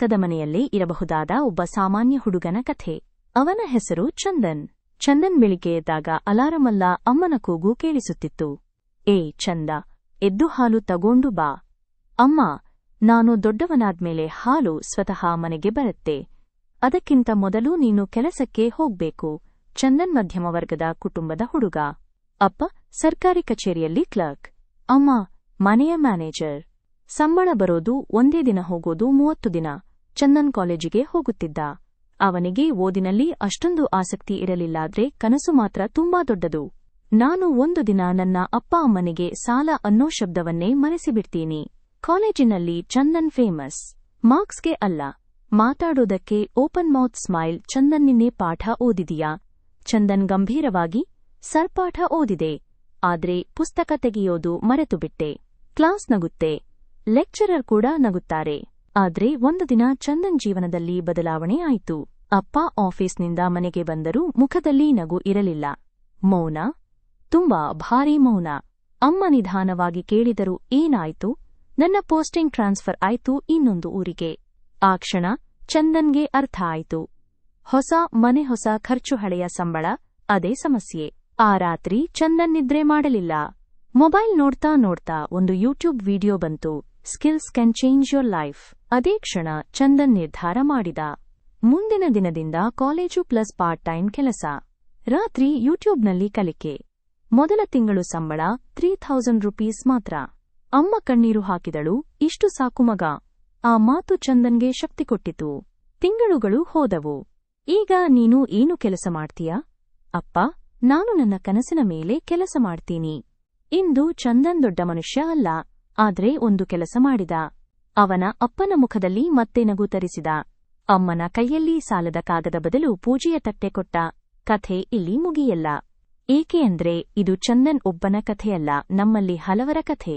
ಪಕ್ಕದ ಮನೆಯಲ್ಲೇ ಇರಬಹುದಾದ ಒಬ್ಬ ಸಾಮಾನ್ಯ ಹುಡುಗನ ಕಥೆ. ಅವನ ಹೆಸರು ಚಂದನ್. ಚಂದನ್ ಬೆಳಿಗ್ಗೆ ಎದ್ದಾಗ ಅಲಾರಮಲ್ಲ ಅಮ್ಮನ ಕೂಗು ಕೇಳಿಸುತ್ತಿತ್ತು. ಏ ಚಂದ, ಎದ್ದು ಹಾಲು ತಗೊಂಡು ಬಾ. ಅಮ್ಮ, ನಾನು ದೊಡ್ಡವನಾದ್ಮೇಲೆ ಹಾಲು ಸ್ವತಃ ಮನೆಗೆ ಬರುತ್ತೆ. ಅದಕ್ಕಿಂತ ಮೊದಲು ನೀನು ಕೆಲಸಕ್ಕೆ ಹೋಗ್ಬೇಕು. ಚಂದನ್ ಮಧ್ಯಮ ವರ್ಗದ ಕುಟುಂಬದ ಹುಡುಗ. ಅಪ್ಪ ಸರ್ಕಾರಿ ಕಚೇರಿಯಲ್ಲಿ ಕ್ಲರ್ಕ್, ಅಮ್ಮ ಮನೆಯ ಮ್ಯಾನೇಜರ್. ಸಂಬಳ ಬರೋದು ಒಂದೇ ದಿನ, ಹೋಗೋದು 30 ದಿನ. ಚಂದನ್ ಕಾಲೇಜಿಗೆ ಹೋಗುತ್ತಿದ್ದ. ಅವನಿಗೆ ಓದಿನಲ್ಲಿ ಅಷ್ಟೊಂದು ಆಸಕ್ತಿ ಇರಲಿಲ್ಲಾದ್ರೆ ಕನಸು ಮಾತ್ರ ತುಂಬಾ ದೊಡ್ಡದು. ನಾನು ಒಂದು ದಿನ ನನ್ನ ಅಪ್ಪ ಅಮ್ಮನಿಗೆ ಸಾಲ ಅನ್ನೋ ಶಬ್ದವನ್ನೇ ಮರೆಸಿಬಿಡ್ತೀನಿ. ಕಾಲೇಜಿನಲ್ಲಿ ಚಂದನ್ ಫೇಮಸ್. ಮಾರ್ಕ್ಸ್ಗೆ ಅಲ್ಲ, ಮಾತಾಡೋದಕ್ಕೆ. Open mouth smile. ಚಂದನ್ ನಿನ್ನೆ ಪಾಠ ಓದಿದೀಯಾ? ಚಂದನ್ ಗಂಭೀರವಾಗಿ, ಸರ್ ಪಾಠ ಓದಿದೆ, ಆದ್ರೆ ಪುಸ್ತಕ ತೆಗೆಯೋದು ಮರೆತುಬಿಟ್ಟೆ. ಕ್ಲಾಸ್ ನಗುತ್ತೆ, ಲೆಕ್ಚರರ್ ಕೂಡ ನಗುತ್ತಾರೆ. ಆದ್ರೆ ಒಂದು ದಿನ ಚಂದನ್ ಜೀವನದಲ್ಲಿ ಬದಲಾವಣೆ ಆಯಿತು. ಅಪ್ಪ ಆಫೀಸ್ನಿಂದ ಮನೆಗೆ ಬಂದರೂ ಮುಖದಲ್ಲಿ ನಗು ಇರಲಿಲ್ಲ. ಮೌನ, ತುಂಬಾ ಭಾರೀ ಮೌನ. ಅಮ್ಮ ನಿಧಾನವಾಗಿ ಕೇಳಿದರು, ಏನಾಯ್ತು? ನನ್ನ ಪೋಸ್ಟಿಂಗ್ ಟ್ರಾನ್ಸ್ಫರ್ ಆಯ್ತು ಇನ್ನೊಂದು ಊರಿಗೆ. ಆ ಕ್ಷಣ ಚಂದನ್ಗೆ ಅರ್ಥ ಆಯ್ತು. ಹೊಸ ಮನೆ, ಹೊಸ ಖರ್ಚು, ಹಳೆಯ ಸಂಬಳ, ಅದೇ ಸಮಸ್ಯೆ. ಆ ರಾತ್ರಿ ಚಂದನ್ ನಿದ್ರೆ ಮಾಡಲಿಲ್ಲ. ಮೊಬೈಲ್ ನೋಡ್ತಾ ನೋಡ್ತಾ ಒಂದು ಯೂಟ್ಯೂಬ್ ವಿಡಿಯೋ ಬಂತು, skills can change your life. ಅದೇ ಕ್ಷಣ ಚಂದನ್ ನಿರ್ಧಾರ ಮಾಡಿದ. ಮುಂದಿನ ದಿನದಿಂದ ಕಾಲೇಜು ಪ್ಲಸ್ ಪಾರ್ಟ್ ಟೈಮ್ ಕೆಲಸ. ರಾತ್ರಿ ಯೂಟ್ಯೂಬ್ನಲ್ಲಿ ಕಲಿಕೆ. ಮೊದಲ ತಿಂಗಳು ಸಂಬಳ 3000 ರೂಪೀಸ್ ಮಾತ್ರ. ಅಮ್ಮ ಕಣ್ಣೀರು ಹಾಕಿದಳು, ಇಷ್ಟು ಸಾಕು ಮಗ. ಆ ಮಾತು ಚಂದನ್ಗೆ ಶಕ್ತಿ ಕೊಟ್ಟಿತು. ತಿಂಗಳುಗಳು ಹೋದವು. ಈಗ ನೀನು ಏನು ಕೆಲಸ ಮಾಡ್ತೀಯಾ? ಅಪ್ಪ, ನಾನು ನನ್ನ ಕನಸಿನ ಮೇಲೆ ಕೆಲಸ ಮಾಡ್ತೀನಿ. ಇಂದು ಚಂದನ್ ದೊಡ್ಡ ಮನುಷ್ಯ ಅಲ್ಲ, ಆದ್ರೆ ಒಂದು ಕೆಲಸ ಮಾಡಿದ. ಅವನ ಅಪ್ಪನ ಮುಖದಲ್ಲಿ ಮತ್ತೆ ನಗು ತರಿಸಿದ. ಅಮ್ಮನ ಕೈಯಲ್ಲಿ ಸಾಲದ ಕಾಗದ ಬದಲು ಪೂಜೆಯ ತಟ್ಟೆ ಕೊಟ್ಟ. ಕಥೆ ಇಲ್ಲಿ ಮುಗಿಯಲ್ಲ. ಏಕೆ ಅಂದ್ರೆ ಇದು ಚಂದನ್ ಒಬ್ಬನ ಕಥೆಯಲ್ಲ, ನಮ್ಮಲ್ಲಿ ಹಲವರ ಕಥೆ.